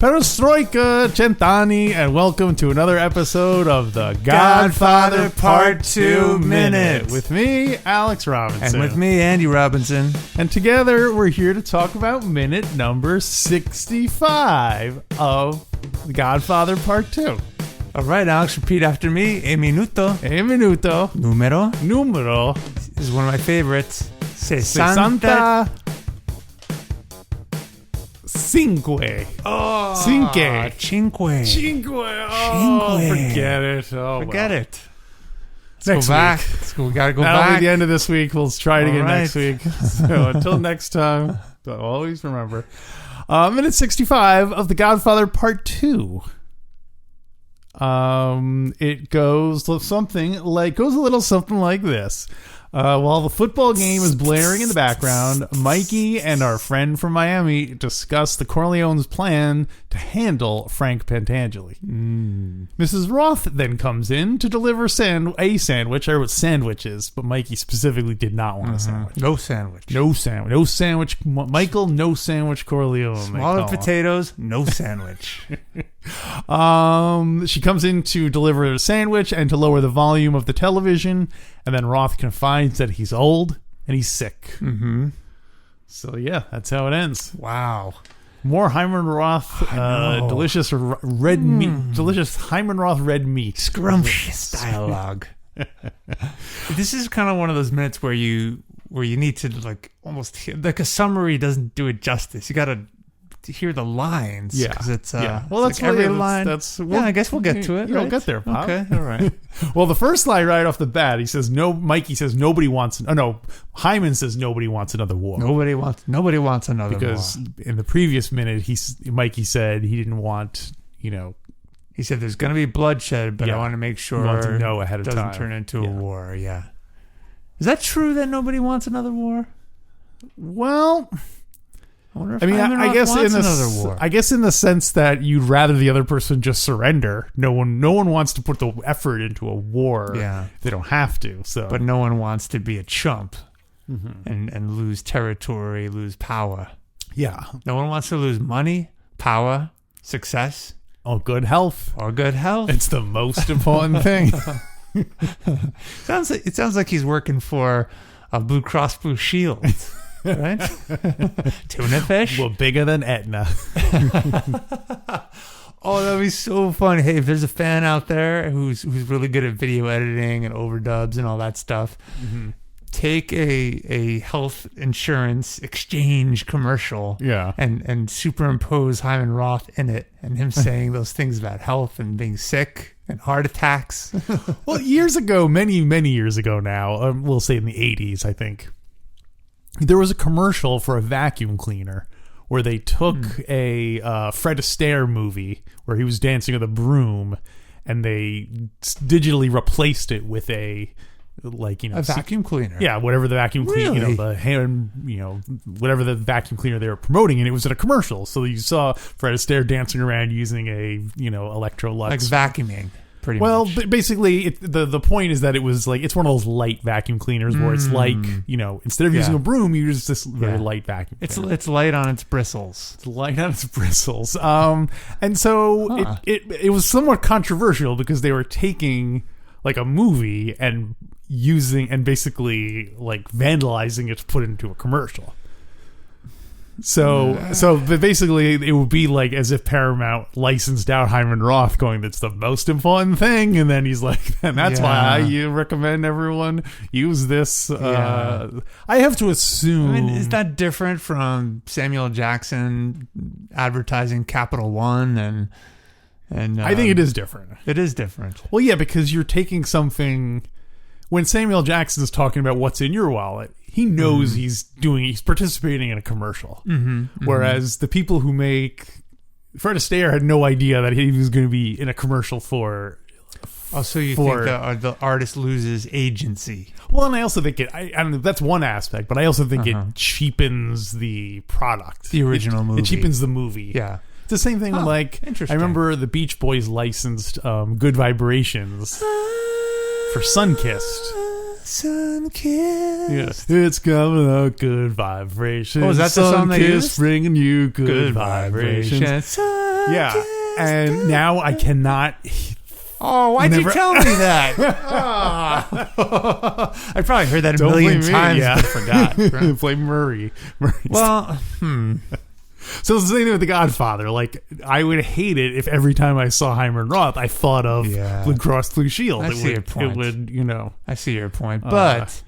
Perestroika, Centani, and welcome to another episode of the Godfather Part 2 Minute. With me, Alex Robinson. And with me, Andy Robinson. And together, we're here to talk about minute number 65 of the Godfather Part 2. All right, Alex, repeat after me. E minuto. Numero. This is one of my favorites. 60. Cinque. Oh, Cinque. Cinque. Oh, forget it. Forget it. Let's go back. We gotta go That'll back. be the end of this week. We'll try it again right. next week. So until next time, always remember. Minute 65 of The Godfather Part 2. It goes a little something like this. While the football game is blaring in the background, Mikey and our friend from Miami discuss the Corleone's plan to handle Frank Pentangeli. Mrs. Roth then comes in to deliver a sandwich. I wrote sandwiches, but Mikey specifically did not want a sandwich. No sandwich. No sandwich. Michael, no sandwich Corleone. Smaller potatoes, no sandwich. She comes in to deliver a sandwich and to lower the volume of the television, and then Roth confides that he's old and he's sick. Mm-hmm. So yeah, that's how it ends. Wow. More Hyman Roth, delicious red meat, delicious Hyman Roth red meat, scrumptious dialogue. This is kind of one of those minutes where you need to almost hear, a summary doesn't do it justice. You got to hear the lines. Yeah, because it's well, that's every line. I guess we'll get to it. We'll get there, Pop. Okay, all right. Well, the first line right off the bat, he says no. Mikey says nobody wants. Oh no, Hyman says nobody wants another war. Nobody wants another because war. In the previous minute, Mikey said he didn't want. He said there's going to be bloodshed, but I want to make sure want to know ahead of doesn't time. turn into a war. Yeah. Is that true that nobody wants another war? Well, I wonder if I guess another war. I guess in the sense that you'd rather the other person just surrender. No one wants to put the effort into a war. Yeah, they don't have to. So, but no one wants to be a chump and lose territory, lose power. Yeah, no one wants to lose money, power, success, or good health. It's the most important thing. It sounds like he's working for a Blue Cross Blue Shield. Right? Tuna fish? Well, bigger than Etna. Oh, that'd be so fun. Hey, if there's a fan out there who's really good at video editing and overdubs and all that stuff, take a health insurance exchange commercial and superimpose Hyman Roth in it and him saying those things about health and being sick and heart attacks. Well, years ago, many years ago now, we'll say in the 80s, I think, there was a commercial for a vacuum cleaner where they took a Fred Astaire movie where he was dancing with a broom, and they digitally replaced it with a vacuum cleaner. Yeah, whatever the vacuum cleaner, really? The hand, whatever the vacuum cleaner they were promoting, and it was in a commercial. So you saw Fred Astaire dancing around using a Electrolux, like vacuuming. Pretty well, much. Basically, the point is that it was it's one of those light vacuum cleaners where it's instead of using a broom, you use this very light vacuum cleaner. It's light on its bristles. It's light on its bristles. And so it was somewhat controversial because they were taking a movie and basically vandalizing it to put it into a commercial. So basically it would be as if Paramount licensed out Hyman Roth going, that's the most important thing. And then he's like, and that's why I recommend everyone use this. I have to assume. Is that different from Samuel Jackson advertising Capital One and I think it is different. It is different. Well, yeah, because you're taking something. When Samuel Jackson is talking about what's in your wallet, he knows he's participating in a commercial. Whereas the people who make Fred Astaire had no idea that he was going to be in a commercial for Oh, so you think the artist loses agency? Well, and I also think I don't know, that's one aspect, but I also think it cheapens the product, the original movie. It cheapens the movie. Yeah, it's the same thing. Like I remember the Beach Boys licensed "Good Vibrations" for Sunkissed. Sunkissed. Yeah. It's coming out, good vibrations. Oh, is that the song they used? Bringing you good vibrations. Yeah, and now I cannot. Oh, why'd you tell me that? I probably heard that a million times, but I forgot. Play Murray. Well, So it's the same thing with The Godfather. Like, I would hate it if every time I saw Hyman Roth, I thought of Blue Cross Blue Shield. I see your point. It would, you know. I see your point. But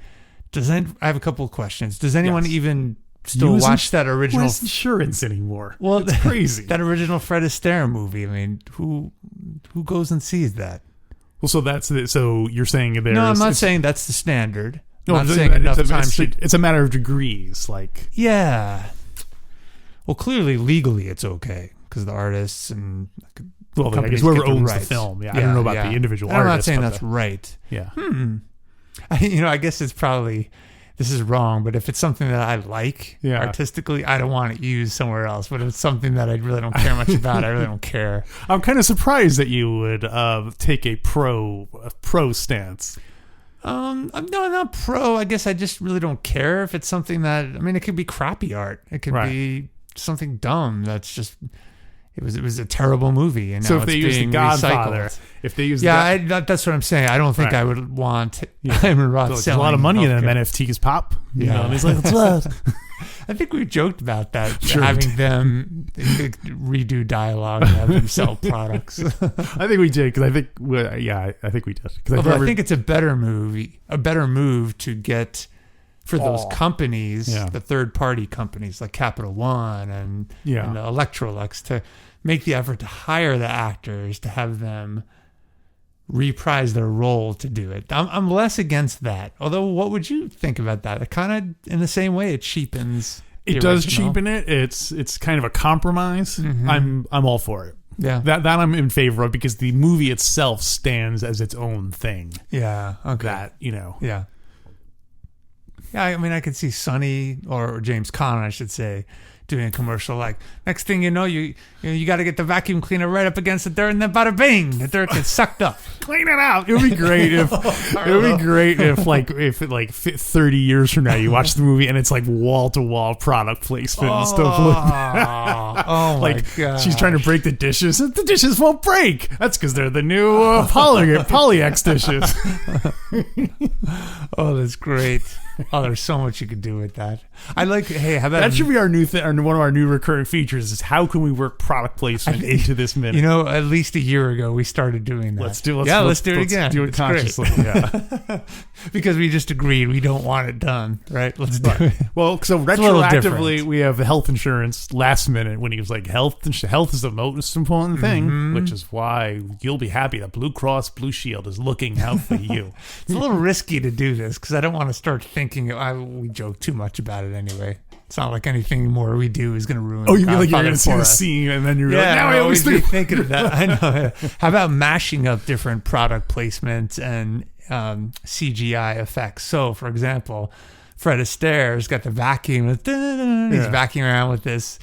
I have a couple of questions. Does anyone even still watch that original? Where's insurance anymore? Well, it's crazy. That original Fred Astaire movie. I mean, who goes and sees that? Well, so that's it. So you're saying there's... No, I'm not saying that's the standard. No, I'm not saying enough time it's a matter of degrees. Like, yeah. Well, clearly, legally, it's okay because the artists and I guess whoever owns the film. Yeah, I don't know about the individual artists. I'm not saying that's right. Yeah. I guess it's probably, this is wrong, but if it's something that I like artistically, I don't want it used somewhere else. But if it's something that I really don't care much about, I really don't care. I'm kind of surprised that you would take a pro stance. No, I'm not pro. I guess I just really don't care if it's something that, I mean, it could be crappy art. It could be something dumb that's just, it was a terrible movie, and now so if they use The Godfather, if they use that's what I'm saying. I don't think I would want Hyman Roth selling a lot of money in them NFTs pop. You know, and he's like, "What's that?" I think we joked about that, having them redo dialogue and have them sell products. I think we did because I think I think we did. I think it's a better move to get. For those companies, the third-party companies like Capital One and Electrolux, to make the effort to hire the actors, to have them reprise their role to do it. I'm less against that. Although, what would you think about that? It kind of, in the same way, it cheapens. It does cheapen it. It's kind of a compromise. I'm all for it. Yeah, that I'm in favor of because the movie itself stands as its own thing. Yeah, okay. That Yeah. Yeah, I mean, I could see Sonny or James Caan, I should say, doing a commercial like, next thing you know, you got to get the vacuum cleaner right up against the dirt, and then bada bing, the dirt gets sucked up. Clean it out. It would be great if 30 years from now you watch the movie and it's like wall to wall product placement and stuff like that. Oh my god! She's trying to break the dishes. The dishes won't break. That's because they're the new Polyex dishes. Oh, that's great. Oh, there's so much you could do with that. How about that? Should be our new thing. One of our new recurring features is how can we work product placement into this minute? You know, at least a year ago we started doing that. Let's do it again. Do it it's consciously. Yeah. Because we just agreed we don't want it done. Right? Let's do it. Well, so retroactively we have health insurance last minute when he was like, health is the most important thing, which is why you'll be happy that Blue Cross Blue Shield is looking out for you. It's a little risky to do this because I don't want to start thinking we joke too much about it anyway. It's not like anything more we do is going to ruin. Oh, you mean like you're going to see the scene and then you're like, now I always be thinking of that. I know. How about mashing up different product placements and CGI effects? So, for example, Fred Astaire's got the vacuum. He's vacuuming around with this.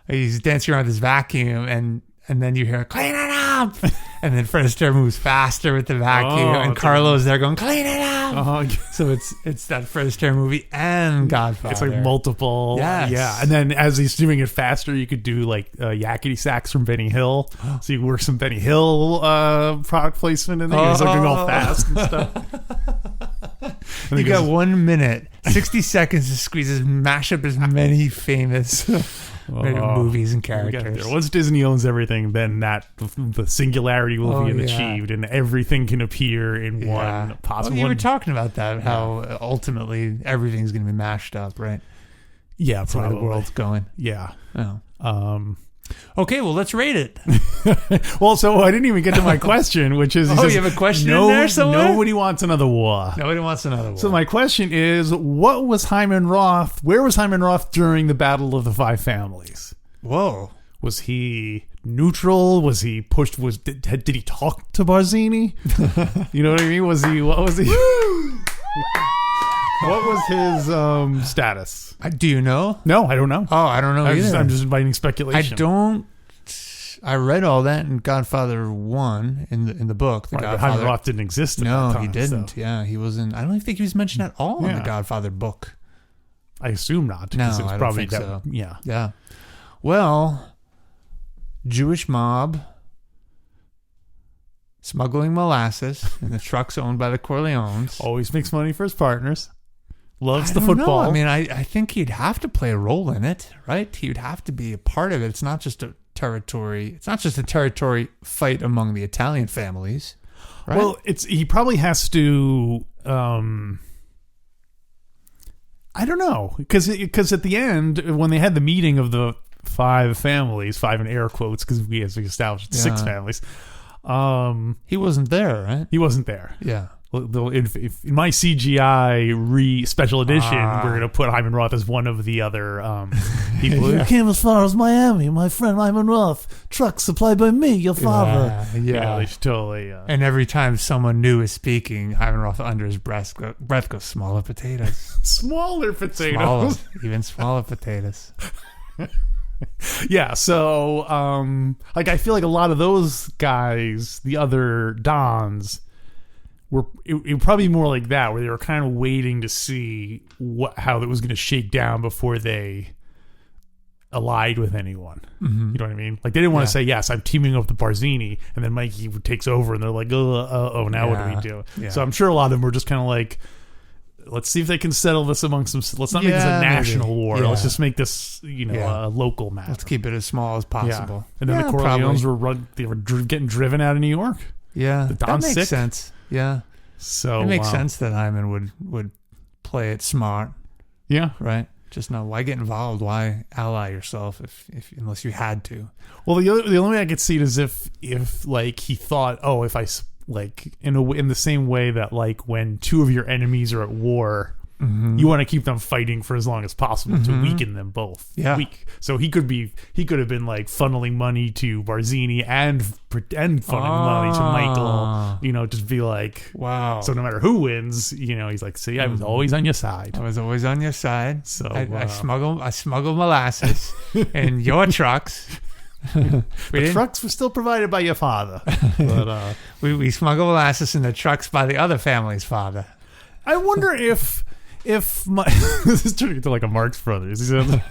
He's dancing around with this vacuum, and then you hear, clean it up. And then Fred Astaire moves faster with the vacuum, and Carlo's there going, clean it up. So it's that Fred Astaire movie and Godfather. It's like multiple. Yes. Yeah. And then as he's doing it faster, you could do like yakety sax from Benny Hill. So you work some Benny Hill product placement in there. He's like doing all fast and stuff. And you got 1 minute, 60 seconds to mash up as many famous movies and characters. Once Disney owns everything, then the singularity will be achieved, and everything can appear in one possible. You were talking about that, how ultimately everything's going to be mashed up, right? Yeah, that's where the world's going. Yeah. Oh. Okay, well, let's rate it. Well, so I didn't even get to my question, which is... you have a question in there somewhere? Nobody wants another war. Nobody wants another war. So my question is, where was Hyman Roth during the Battle of the Five Families? Whoa. Was he neutral? Was he pushed? Did he talk to Barzini? You know what I mean? What was he? What was his status? Do you know? No, I don't know. Oh, I don't know either. I'm just inviting speculation. I read all that in Godfather 1 in the book. The Godfather. Hyman Roth didn't exist at that time. He didn't. So. Yeah, he wasn't. I don't think he was mentioned at all in the Godfather book. I assume not. No, it was I don't probably think so. Yeah. Yeah. Well, Jewish mob smuggling molasses in the trucks owned by the Corleones. Always makes money for his partners. Loves I the don't football. know. I mean, I think he'd have to play a role in it, right? He would have to be a part of it. It's not just a territory. It's not just a territory fight among the Italian families. Right? Well, he probably has to. I don't know, because at the end, when they had the meeting of the 5 families, 5 in air quotes, because we established 6 families. He wasn't there, right? He wasn't there. Yeah. If in my CGI special edition, we're going to put Hyman Roth as one of the other people who came as far as Miami. My friend Hyman Roth, truck supplied by me, your father. Yeah. They should totally. And every time someone new is speaking, Hyman Roth under his breath goes, smaller potatoes. Smaller potatoes. Even smaller potatoes. Yeah, so I feel like a lot of those guys, the other Dons, it would probably be more like that, where they were kind of waiting to see how it was going to shake down before they allied with anyone. Mm-hmm. You know what I mean? Like, they didn't want to say, yes, I'm teaming up with Barzini, and then Mikey takes over, and they're like, oh, now what do we do? Yeah. So I'm sure a lot of them were just kind of like, let's see if they can settle this amongst them. Let's not make this a national war. Yeah. Let's just make this, a local matter. Let's keep it as small as possible. Yeah. And then the Corleones were getting driven out of New York. Yeah, that makes sense. Yeah, so it makes sense that Hyman would play it smart. Yeah, right. Just know why get involved. Why ally yourself if unless you had to. Well, the only way I could see it is if like he thought, if I like in the same way that like when 2 of your enemies are at war, you want to keep them fighting for as long as possible to weaken them both. Yeah. So he could have been like funneling money to Barzini and funneling money to Michael. Just be like, wow. So no matter who wins, he's like, see, I was always on your side. I was always on your side. So I smuggled molasses in your trucks. The trucks were still provided by your father, but we smuggled molasses in the trucks by the other family's father. I wonder if my this is turning into like a Marx Brothers. I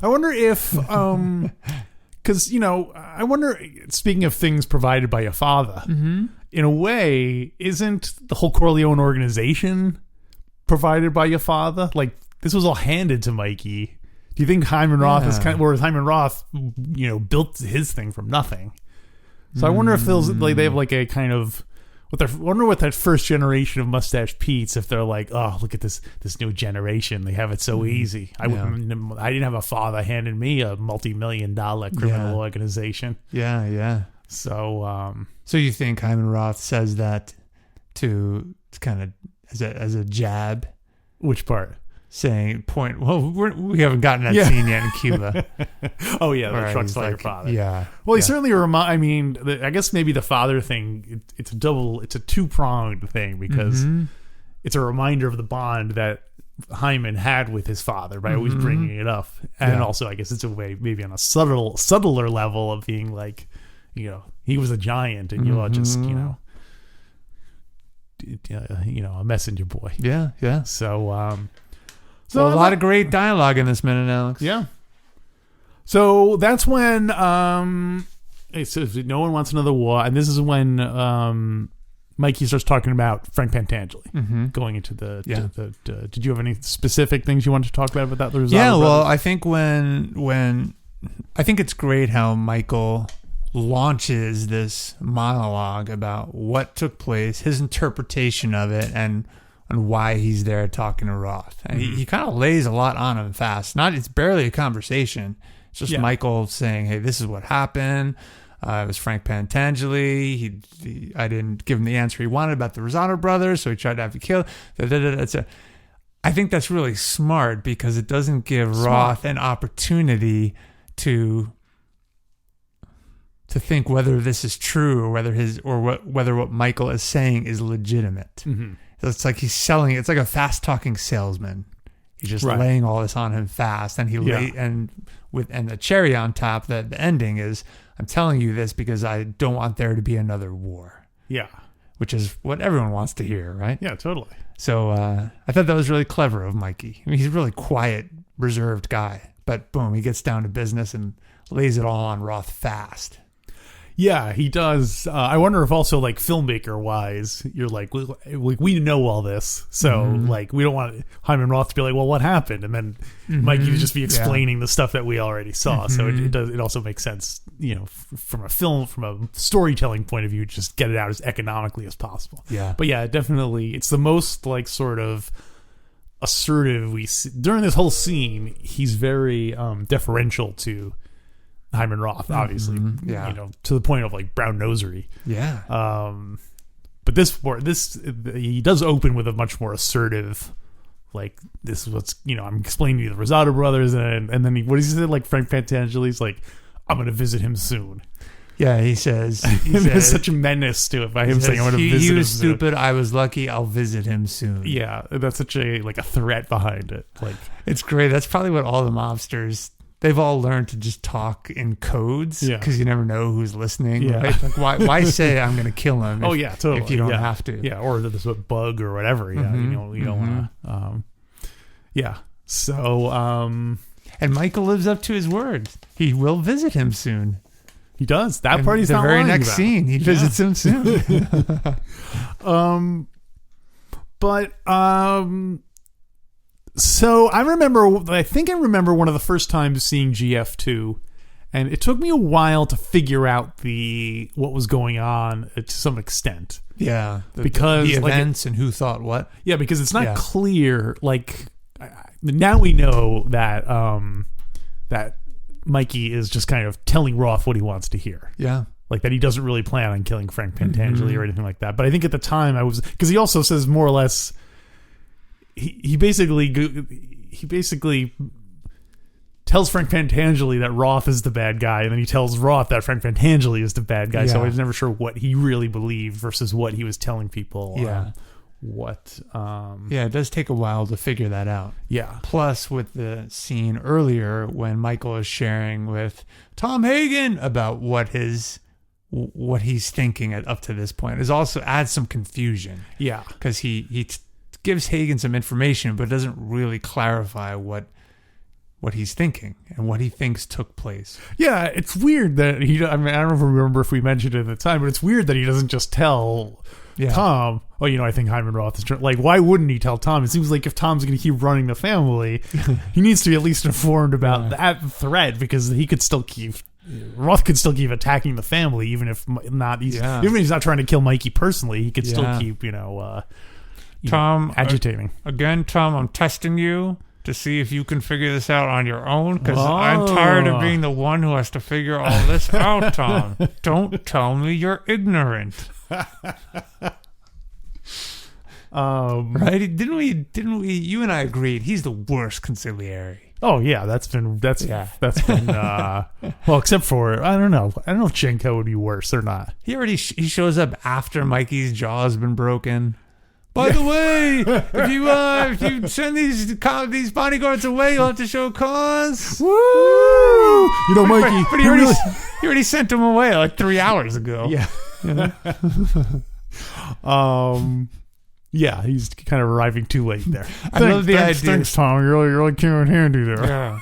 wonder if because I wonder. Speaking of things provided by your father, in a way, isn't the whole Corleone organization provided by your father? Like, this was all handed to Mikey. Do you think Hyman Roth is whereas Hyman Roth, built his thing from nothing? So I wonder if they have like a kind of. I wonder what that first generation of Mustache Pete's, if they're like, oh, look at this new generation. They have it so easy. I didn't have a father handing me a multi-million-dollar criminal organization. Yeah. So, so you think Hyman Roth says that to kind of as a jab? Which part? Saying we haven't gotten that scene yet in Cuba. Oh yeah, the truck's like your father. Yeah. Well, he certainly I guess maybe the father thing. It's a 2-pronged thing because it's a reminder of the bond that Hyman had with his father by always bringing it up, and also I guess it's a way maybe on a subtler level of being like, he was a giant and you are just a messenger boy. Yeah. So a lot of great dialogue in this minute, Alex. Yeah. So that's when it says no one wants another war, and this is when Mikey starts talking about Frank Pantangeli going into the. Did you have any specific things you wanted to talk about that? Yeah, well, I think when I think it's great how Michael launches this monologue about what took place, his interpretation of it, and why he's there talking to Roth. And he kind of lays a lot on him fast. It's barely a conversation. It's just Michael saying, hey, this is what happened. It was Frank Pantangeli. I didn't give him the answer he wanted about the Rosado brothers, so he tried to have you killed. I think that's really smart because it doesn't give Roth an opportunity to to think whether this is true or whether what Michael is saying is legitimate. Mm-hmm. So it's like he's selling. It's like a fast talking salesman. He's just Right. laying all this on him fast, and and the cherry on top, the ending is, I'm telling you this because I don't want there to be another war. Yeah. Which is what everyone wants to hear, right? Yeah, totally. So I thought that was really clever of Mikey. I mean, he's a really quiet, reserved guy, but boom, he gets down to business and lays it all on Roth fast. Yeah, he does. I wonder if also, like, filmmaker wise, you're like, we know all this, so like we don't want Hyman Roth to be like, well, what happened? And then Mikey would just be explaining the stuff that we already saw. So it also makes sense, you know, from a storytelling point of view, just get it out as economically as possible. Yeah. But yeah, definitely, it's the most, like, sort of assertive we see during this whole scene. He's very deferential to Hyman Roth, obviously, Yeah. you know, to the point of, like, brown nosery. Yeah. But this he does open with a much more assertive, like, this is what's, you know, I'm explaining to you the Rosado brothers, and then what does he say? Like, Frank Pentangeli's like, I'm going to visit him soon. Yeah, he says. There's such a menace to it by him saying, I'm going to visit him He was soon. stupid. I was lucky. I'll visit him soon. Yeah, that's such a threat behind it. Like, It's great. That's probably what all the mobsters, they've all learned to just talk in codes because you never know who's listening. Yeah. Right? Like, why say I'm going to kill him? oh yeah, totally. If you don't yeah. have to. Yeah, or this bug or whatever. Yeah, you don't want to. Yeah. So And Michael lives up to his word. He will visit him soon. he does. That And part he's the not very lying next about. scene. He visits him soon. So I think I remember one of the first times seeing GF2, and it took me a while to figure out what was going on to some extent. Yeah, Because, the like, events and who thought what. Yeah, because it's not Yeah. clear. Like, now we know that that Mikey is just kind of telling Roth what he wants to hear. Yeah, Like, that he doesn't really plan on killing Frank Pentangeli or anything like that. But I think at the time because he also says more or less, he basically tells Frank Pentangeli that Roth is the bad guy, and then he tells Roth that Frank Pentangeli is the bad guy. So I was never sure what he really believed versus what he was telling people. Yeah. Yeah, it does take a while to figure that out. Yeah. Plus, with the scene earlier when Michael is sharing with Tom Hagen about what he's thinking up to this point, is also adds some confusion. Yeah. Because he gives Hagen some information, but doesn't really clarify what he's thinking and what he thinks took place. Yeah, it's weird that I don't remember if we mentioned it at the time, but it's weird that he doesn't just tell Tom, oh, you know, I think Hyman Roth is like, why wouldn't he tell Tom? It seems like if Tom's going to keep running the family, he needs to be at least informed about that threat, because Roth could still keep attacking the family, even if even if he's not trying to kill Mikey personally, he could still keep, Tom, agitating. Again, Tom, I'm testing you to see if you can figure this out on your own, because I'm tired of being the one who has to figure all this out, Tom. Don't tell me you're ignorant. Right? Didn't we? You and I agreed he's the worst consigliere. Oh yeah, that's been well, except for I don't know if Jenko would be worse or not. He shows up after Mikey's jaw has been broken. By the way, if you send these bodyguards away, you'll have to show cause. Woo! You know, Mikey, but he already sent them away like 3 hours ago. Yeah. Yeah, he's kind of arriving too late there. I love the idea. Thanks, Tom. You really came in handy there. Yeah.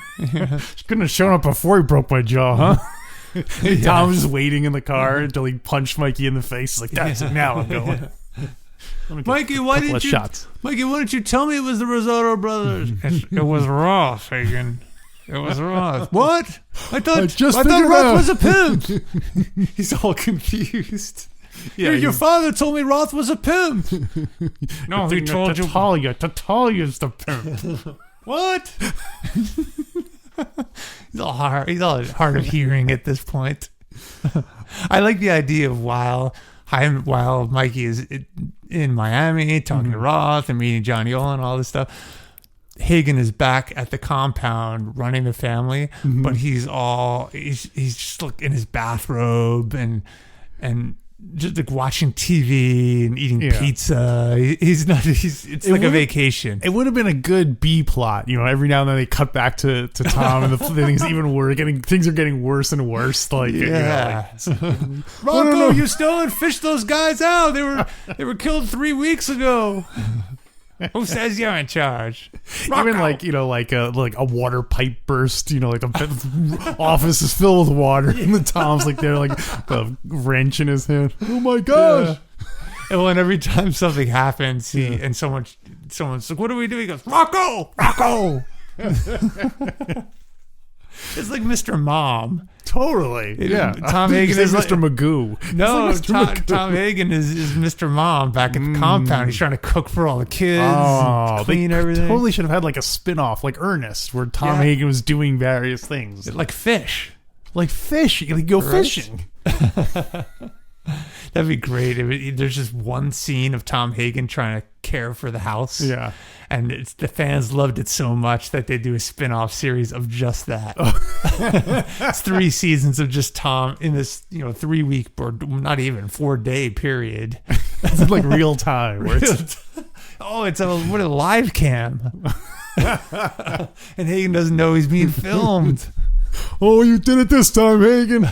Couldn't have shown up before he broke my jaw, huh? Tom's just waiting in the car until he punched Mikey in the face. He's like, that's it. Now I'm going. Mikey, why didn't you tell me it was the Rosado brothers? It was Roth, Hagen. It was Roth. What? I thought Roth was a pimp. He's all confused. Yeah, your father told me Roth was a pimp. No, he told you. Tatalia's the pimp. What? He's all hard of hearing at this point. I like the idea of while Mikey is in Miami talking to Roth and meeting Johnny Olin and all this stuff, Hagen is back at the compound running the family, but he's just like in his bathrobe and just like watching TV and eating pizza. It's like a vacation. It would have been a good B plot, every now and then they cut back to Tom and the things even worse, things are getting worse and worse. Like, Rocco, you still fish those guys out. They were killed 3 weeks ago. Who says you're in charge? Rocco. Even like a water pipe burst, like the office is filled with water and the Tom's like there like a wrench in his hand. Oh my gosh. And when every time something happens, and someone's like, what do we do? He goes, Rocco. It's like Mr. Mom. Totally. Yeah. Tom Hagen is Mr. Magoo. No, like Magoo. Tom Hagen is Mr. Mom back at the compound. He's trying to cook for all the kids, clean everything. Totally should have had like a spin-off like Ernest where Tom Hagen was doing various things. Like fish. Like fish. You go fishing. That'd be great. There's just one scene of Tom Hagen trying to care for the house. Yeah. And the fans loved it so much that they do a spin-off series of just that. It's 3 seasons of just Tom in this, 3-week or not even 4-day period. It's like real time. Where it's what a live cam. And Hagen doesn't know he's being filmed. Oh, you did it this time, Hagen.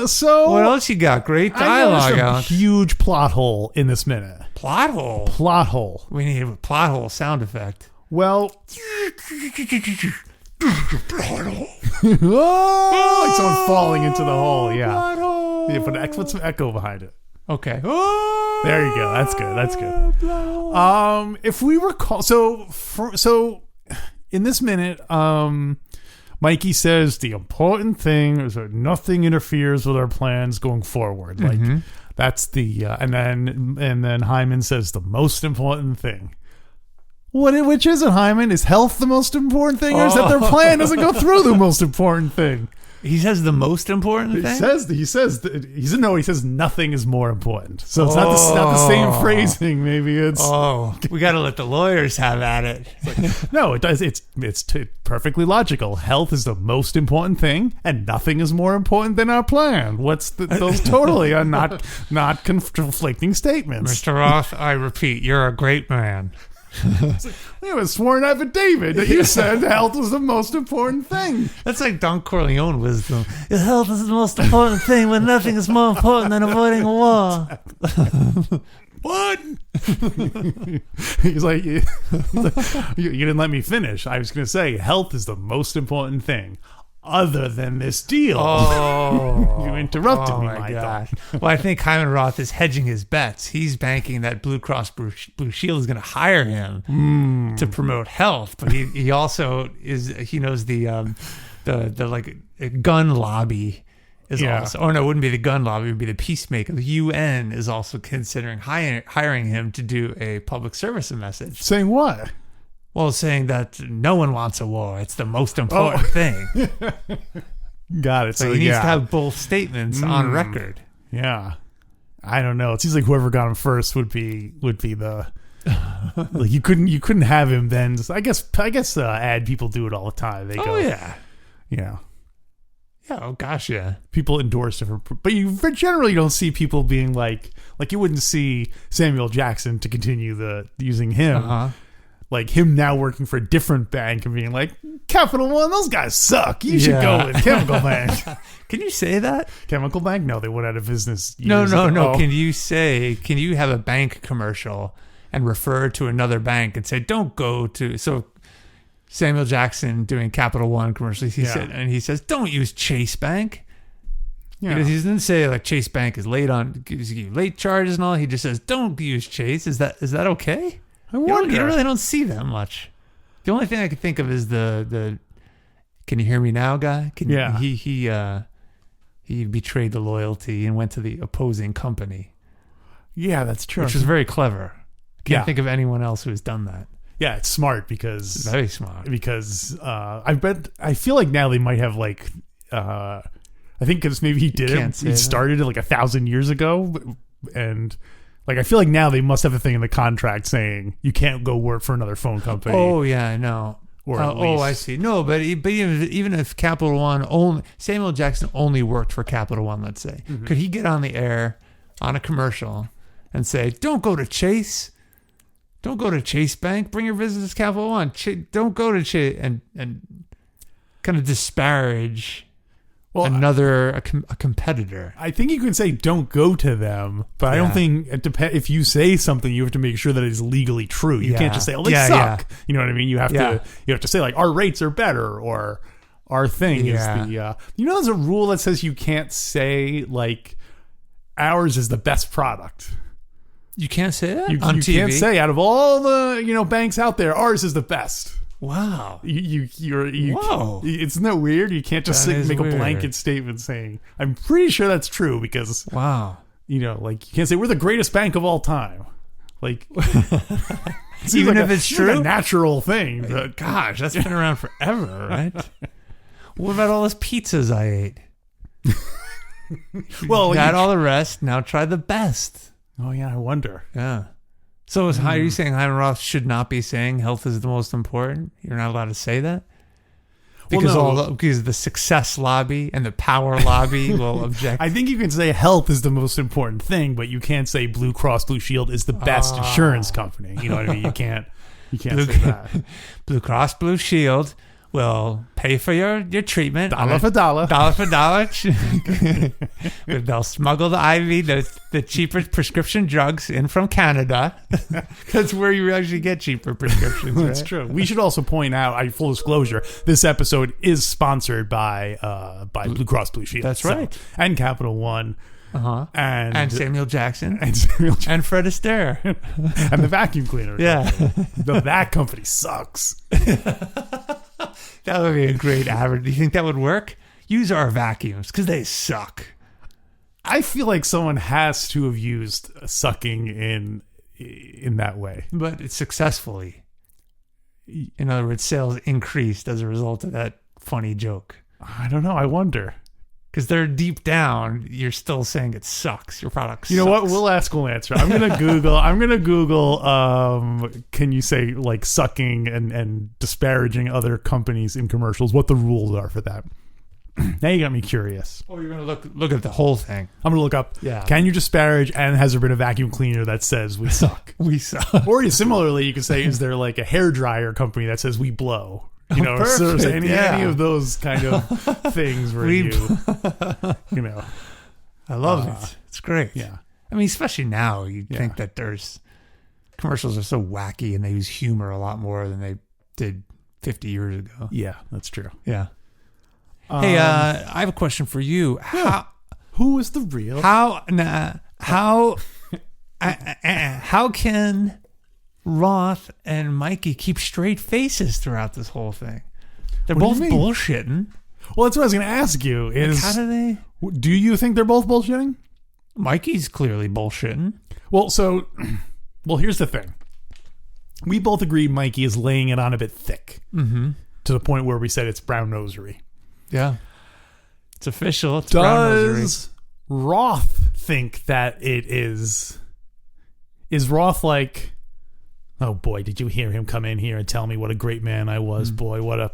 So what else you got? Great dialogue, Alex. Huge plot hole in this minute. Plot hole? Plot hole. We need a plot hole sound effect. Well, plot hole. Like someone falling into the hole. Yeah. Plot hole. Yeah, put some echo behind it. Okay. There you go. That's good. That's good. If we recall, so in this minute, Mikey says the important thing is that nothing interferes with our plans going forward. Like that's the and then Hyman says the most important thing. Which isn't, Hyman? Is health the most important thing, or is that their plan doesn't go through the most important thing? He says the most important thing? He says nothing is more important. So it's not the same phrasing. Maybe it's... we got to let the lawyers have at it. No, it does. It's perfectly logical. Health is the most important thing, and nothing is more important than our plan. Those totally are not conflicting statements. Mr. Roth, I repeat, you're a great man. We have a sworn affidavit that you said health was the most important thing. That's like Don Corleone wisdom. Health is the most important thing, but nothing is more important than avoiding a war. What? He's like, you didn't let me finish. I was going to say health is the most important thing. Other than this deal. You interrupted me, Michael. Gosh. Well, I think Hyman Roth is hedging his bets. He's banking that Blue Cross Blue Shield is going to hire him to promote health, but he also he knows the like gun lobby is also, or no, it wouldn't be the gun lobby, it would be the peacemaker. The UN is also considering hiring him to do a public service message. Saying what? Well, saying that no one wants a war. It's the most important thing. Got it. So he needs to have both statements on record. Yeah. I don't know. It seems like whoever got him first would be the like you couldn't have him then. I guess ad people do it all the time. They go, yeah. Yeah. Yeah. Oh gosh, yeah. People endorse different, but you generally don't see people being like you wouldn't see Samuel Jackson to continue using him. Like him now working for a different bank and being like, Capital One, those guys suck. You should go with Chemical Bank. Can you say that? Chemical Bank? No, they went out of business years No. ago. Can you have a bank commercial and refer to another bank and say, don't go to... So Samuel Jackson doing Capital One commercials, he says, don't use Chase Bank. Yeah. Because he doesn't say like Chase Bank is late on, gives you late charges and all. He just says, don't use Chase. Is that okay? I wonder. You really don't see that much. The only thing I could think of is the "Can you hear me now?" guy. He betrayed the loyalty and went to the opposing company. Yeah, that's true. Which was very clever. Can't think of anyone else who has done that. Yeah, it's smart because it's very smart. Because I feel like now they might have like I think because maybe he did it. He started it like 1,000 years ago, and Like, I feel like now they must have a thing in the contract saying you can't go work for another phone company. Oh, yeah, I know. Or at least. I see. No, but even if Capital One Samuel Jackson only worked for Capital One, let's say, could he get on the air on a commercial and say, "Don't go to Chase. Don't go to Chase Bank. Bring your business to Capital One. Don't go to Chase," and kind of disparage a competitor. I think you can say don't go to them, but I don't think it depends. If you say something, you have to make sure that it is legally true. You can't just say, "Oh, they suck." You know what I mean? You have to say like, "Our rates are better," or "Our thing is the." There's a rule that says you can't say like, "Ours is the best product." You can't say that on TV. You can't say out of all the banks out there, ours is the best. Wow. Whoa. Isn't that weird? You can't just make a blanket statement saying, I'm pretty sure that's true because, wow. Like you can't say we're the greatest bank of all time. Like, even if it's true, like a natural thing. But gosh, that's been around forever, right? What about all those pizzas I ate? Well, got all the rest. Now try the best. Oh yeah, I wonder. Yeah. So are you saying Hyman Roth should not be saying health is the most important? You're not allowed to say that? Because because the success lobby and the power lobby will object. I think you can say health is the most important thing, but you can't say Blue Cross Blue Shield is the best insurance company. You know what I mean? You can't say that. Blue Cross Blue Shield will pay for your treatment. Dollar for dollar. Dollar for dollar. They'll smuggle the IV, the cheapest prescription drugs in from Canada. That's where you actually get cheaper prescriptions. That's true. We should also point out, full disclosure, this episode is sponsored by Blue Cross Blue Shield. That's right. And Capital One. And Samuel Jackson. And Fred Astaire. And the vacuum cleaner. Yeah. That company sucks. That would be a great advert. Do you think that would work? Use our vacuums because they suck. I feel like someone has to have used sucking in that way. But it's successfully. In other words, sales increased as a result of that funny joke. I don't know. I wonder. Because they're deep down, you're still saying it sucks. Your product sucks. You know what? We'll answer. I'm gonna Google. Can you say like sucking and disparaging other companies in commercials? What the rules are for that? Now you got me curious. Oh, you're gonna look at the whole thing. I'm gonna look up. Yeah. Can you disparage? And has there been a vacuum cleaner that says we suck? We suck. Or similarly, you could say, is there like a hairdryer company that says we blow? So any of those kind of things where I love it. It's great. Yeah. I mean, especially now, you'd think that there's commercials are so wacky and they use humor a lot more than they did 50 years ago. Yeah, that's true. Yeah. Hey, I have a question for you. Who is the real? How can Roth and Mikey keep straight faces throughout this whole thing? They're both bullshitting. Well, that's what I was going to ask you. How do they? Do you think they're both bullshitting? Mikey's clearly bullshitting. Well, here's the thing. We both agree Mikey is laying it on a bit thick. Mm-hmm. To the point where we said it's brown nosery. Yeah. It's official. It's brown nosery. Does Roth think that it is? Is Roth like, oh boy, did you hear him come in here and tell me what a great man I was? Boy, what a,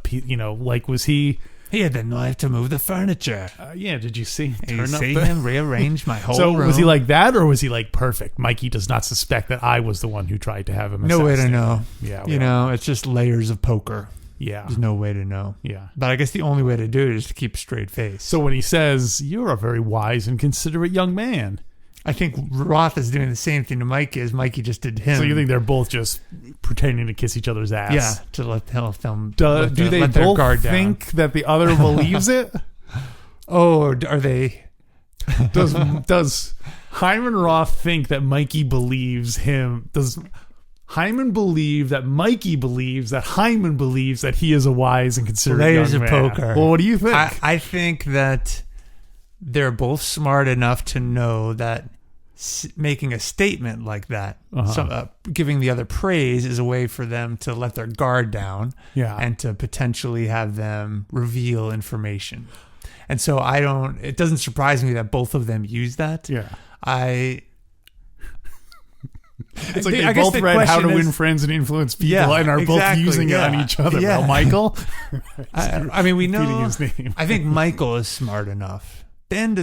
was he? He had the knife to move the furniture. Yeah, did you see? Him rearrange my whole room? So was he like that, or was he like perfect? Mikey does not suspect that I was the one who tried to have him assassinated. No way to know. Yeah, it's just layers of poker. Yeah. There's no way to know. Yeah. But I guess the only way to do it is to keep a straight face. So when he says, you're a very wise and considerate young man, I think Roth is doing the same thing to Mikey as Mikey just did to him. So you think they're both just pretending to kiss each other's ass? Yeah, to let them. Do they both think that the other believes it? Oh, are they? Does Hyman Roth think that Mikey believes him? Does Hyman believe that Mikey believes that Hyman believes that he is a wise and considerate young man? Poker. Well, what do you think? I think that they're both smart enough to know that making a statement like that, giving the other praise, is a way for them to let their guard down, and to potentially have them reveal information. And so it doesn't surprise me that both of them use that. Yeah. It's like I they guess both the read How to question Win is- Friends and Influence People Yeah, and are both exactly, using it on yeah. each other. Yeah. Well, Michael? I mean, we Repeating know. his name. I think Michael is smart enough. The end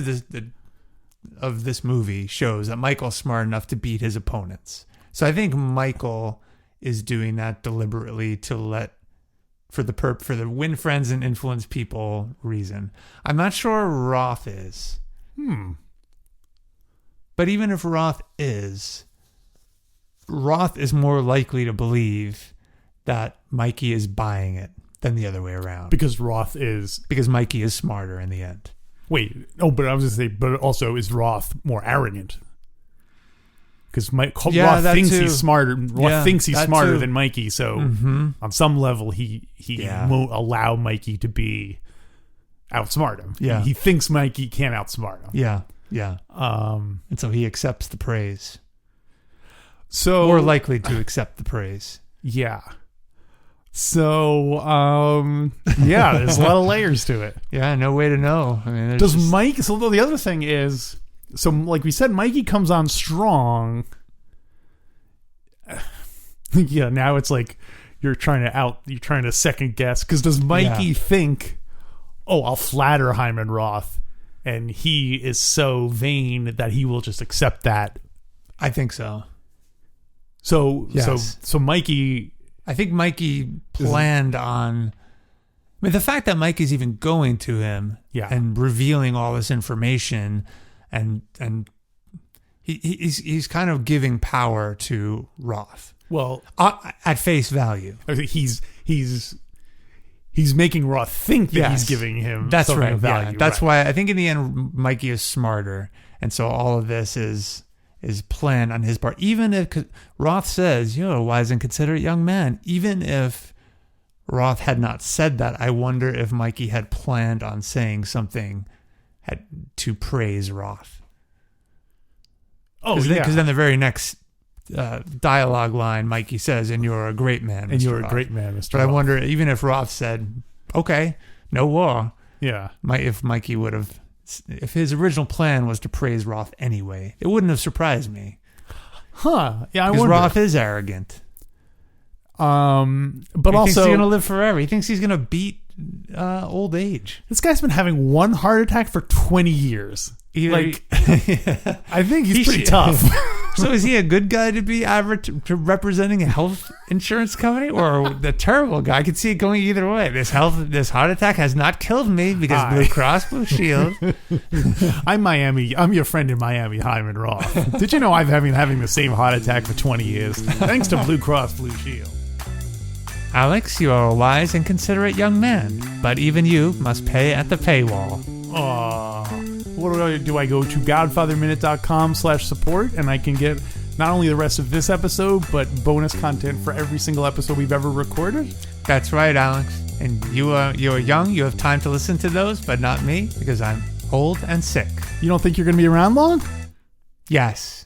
of this movie shows that Michael's smart enough to beat his opponents. So I think Michael is doing that deliberately for the win friends and influence people reason. I'm not sure Roth is. But even if Roth is more likely to believe that Mikey is buying it than the other way around. Because Mikey is smarter in the end. Wait, but I was going to say, but also is Roth more arrogant? Because Roth thinks too. he's smarter. Roth thinks he's smarter too. than Mikey. So on some level, he won't allow Mikey to outsmart him. Yeah. He thinks Mikey can't outsmart him. Yeah. And so he accepts the praise. So More likely to accept the praise. Yeah. So there's a lot of layers to it. Yeah, no way to know. I mean, So the other thing is, so like we said, Mikey comes on strong. Yeah, now it's like you're trying to second guess, because does Mikey think, oh, I'll flatter Hyman Roth, and he is so vain that he will just accept that? I think so. So Yes. so Mikey. I think Mikey planned on. I mean, the fact that Mikey's even going to him and revealing all this information, and he's kind of giving power to Roth. Well, at face value, he's making Roth think that he's giving him something of value. Yeah. That's why I think in the end Mikey is smarter, and so all of this is planned on his part. Even if Roth says, "You're a wise and considerate young man," even if Roth had not said that, I wonder if Mikey had planned on saying something to praise Roth. Because then the very next dialogue line, Mikey says, "And you're a great man, Mr. And you're Roth." a great man, Mr. But Roth. I wonder, even if Roth said, "Okay, no war," if Mikey would have, if his original plan was to praise Roth anyway, it wouldn't have surprised me. Huh? Yeah, I Because wonder. Roth is arrogant. But He also, thinks he's gonna live forever. He thinks he's gonna beat old age. this guy's been having one heart attack for 20 years. I think he's pretty tough. So is he a good guy to be to representing a health insurance company, or the terrible guy? I could see it going either way. This heart attack has not killed me because Blue Cross Blue Shield. I'm your friend in Miami, Hyman Roth. Did you know I've been having the same heart attack for 20 years? Thanks to Blue Cross Blue Shield. Alex, you are a wise and considerate young man, but even you must pay at the paywall. What do I go to godfatherminute.com/support, and I can get not only the rest of this episode, but bonus content for every single episode we've ever recorded? That's right, Alex. And you're young, you have time to listen to those, but not me, because I'm old and sick. You don't think you're going to be around long? Yes.